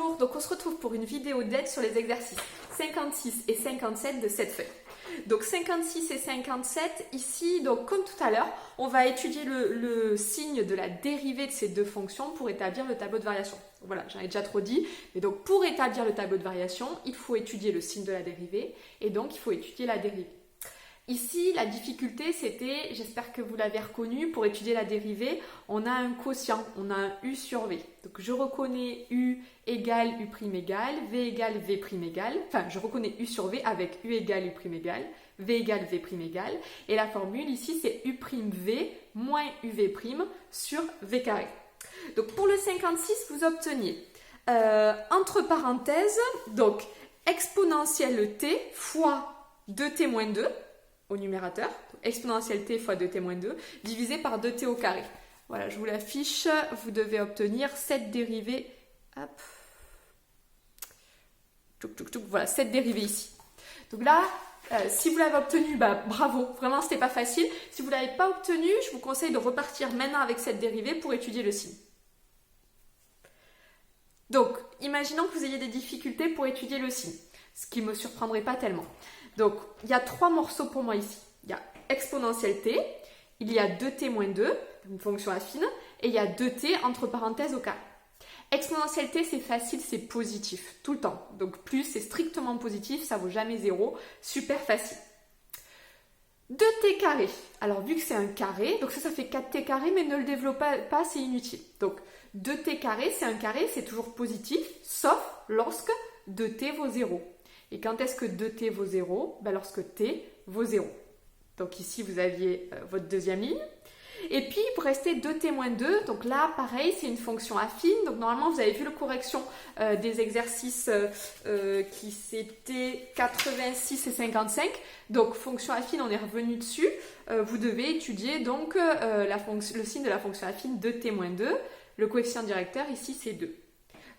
Bonjour, donc on se retrouve pour une vidéo d'aide sur les exercices 56 et 57 de cette feuille. Donc 56 et 57, ici, donc comme tout à l'heure, on va étudier le signe de la dérivée de ces deux fonctions pour établir le tableau de variation. Voilà, j'en ai déjà trop dit, mais donc pour établir le tableau de variation, il faut étudier le signe de la dérivée et donc il faut étudier la dérivée. Ici, la difficulté, c'était, j'espère que vous l'avez reconnu, pour étudier la dérivée, on a un quotient, on a un u sur v. Donc je reconnais u égale u' égale, v égale v' égale, enfin je reconnais u sur v avec u égale u' égale, v égale v' égale, et la formule ici c'est u'v moins uv' sur v carré. Donc pour le 56, vous obteniez, entre parenthèses, donc exponentielle t fois 2t moins 2, au numérateur, exponentielle t fois 2t moins 2, divisé par 2t au carré. Voilà, je vous l'affiche, vous devez obtenir cette dérivée, hop, voilà, cette dérivée ici. Donc là, si vous l'avez obtenue, bravo, vraiment c'était pas facile. Si vous ne l'avez pas obtenue, je vous conseille de repartir maintenant avec cette dérivée pour étudier le signe. Donc, imaginons que vous ayez des difficultés pour étudier le signe, ce qui ne me surprendrait pas tellement. Donc, il y a trois morceaux pour moi ici. Il y a exponentielle t, il y a 2t moins 2, une fonction affine, et il y a 2t entre parenthèses au carré. Exponentielle t, c'est facile, c'est positif, tout le temps. Donc, plus, c'est strictement positif, ça ne vaut jamais 0, super facile. 2t carré, alors vu que c'est un carré, donc ça fait 4t carré, mais ne le développez pas, c'est inutile. Donc, 2t carré, c'est un carré, c'est toujours positif, sauf lorsque 2t vaut 0. Et quand est-ce que 2t vaut 0 ? Lorsque t vaut 0. Donc ici, vous aviez votre deuxième ligne. Et puis, il vous restait 2t moins 2. Donc là, pareil, c'est une fonction affine. Donc normalement, vous avez vu la correction des exercices qui c'était 86 et 55. Donc fonction affine, on est revenu dessus. Vous devez étudier donc le signe de la fonction affine 2t moins 2. Le coefficient directeur, ici, c'est 2.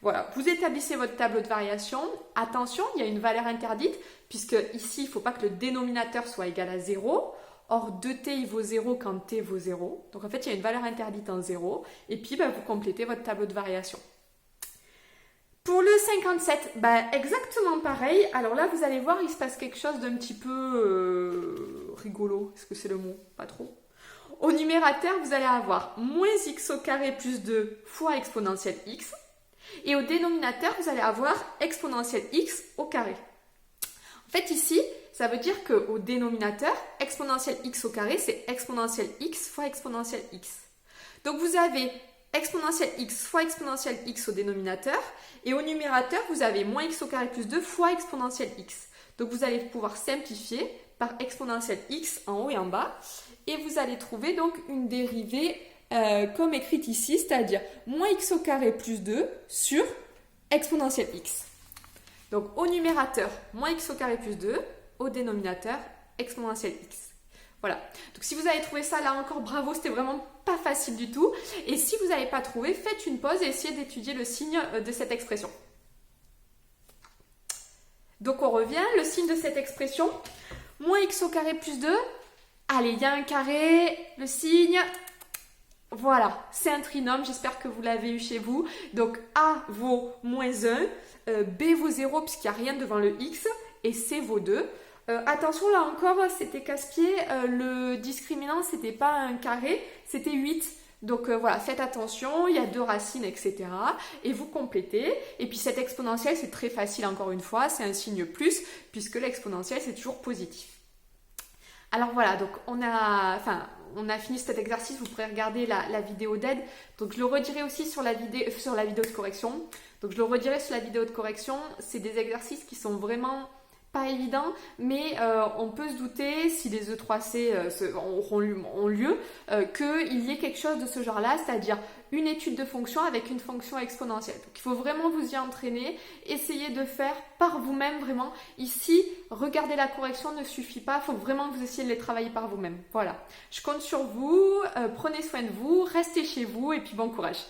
Voilà, vous établissez votre tableau de variation. Attention, il y a une valeur interdite, puisque ici, il ne faut pas que le dénominateur soit égal à 0. Or, 2t, il vaut 0 quand t vaut 0. Donc, en fait, il y a une valeur interdite en 0. Et puis, vous complétez votre tableau de variation. Pour le 57, exactement pareil. Alors là, vous allez voir, il se passe quelque chose d'un petit peu rigolo. Est-ce que c'est le mot ? Pas trop. Au numérateur, vous allez avoir moins x au carré plus 2 fois exponentielle x. Et au dénominateur, vous allez avoir exponentielle x au carré. En fait, ici, ça veut dire qu'au dénominateur, exponentielle x au carré, c'est exponentielle x fois exponentielle x. Donc, vous avez exponentielle x fois exponentielle x au dénominateur. Et au numérateur, vous avez moins x au carré plus 2 fois exponentielle x. Donc, vous allez pouvoir simplifier par exponentielle x en haut et en bas. Et vous allez trouver donc une dérivée comme écrite ici, c'est-à-dire moins x au carré plus 2 sur exponentielle x. Donc au numérateur, moins x au carré plus 2, au dénominateur, exponentielle x. Voilà. Donc si vous avez trouvé ça, là encore, bravo, c'était vraiment pas facile du tout. Et si vous n'avez pas trouvé, faites une pause et essayez d'étudier le signe de cette expression. Donc on revient, le signe de cette expression, moins x au carré plus 2. Allez, il y a un carré, le signe... Voilà, c'est un trinôme, j'espère que vous l'avez eu chez vous. Donc A vaut moins 1, B vaut 0 puisqu'il n'y a rien devant le X, et C vaut 2. Attention, là encore, c'était casse-pied, le discriminant, c'était pas un carré, c'était 8. Donc voilà, faites attention, il y a 2 racines, etc. Et vous complétez. Et puis cette exponentielle, c'est très facile encore une fois, c'est un signe plus, puisque l'exponentielle, c'est toujours positif. Alors voilà, donc on a fini cet exercice, vous pourrez regarder la vidéo d'aide. Donc je le redirai aussi sur la vidéo de correction. Donc je le redirai sur la vidéo de correction. C'est des exercices qui sont vraiment pas évidents, mais on peut se douter, si les E3C auront lieu, qu'il y ait quelque chose de ce genre-là, c'est-à-dire une étude de fonction avec une fonction exponentielle. Donc il faut vraiment vous y entraîner, essayer de faire par vous-même vraiment. Ici, regarder la correction ne suffit pas, il faut vraiment que vous essayiez de les travailler par vous-même. Voilà, je compte sur vous, prenez soin de vous, restez chez vous et puis bon courage.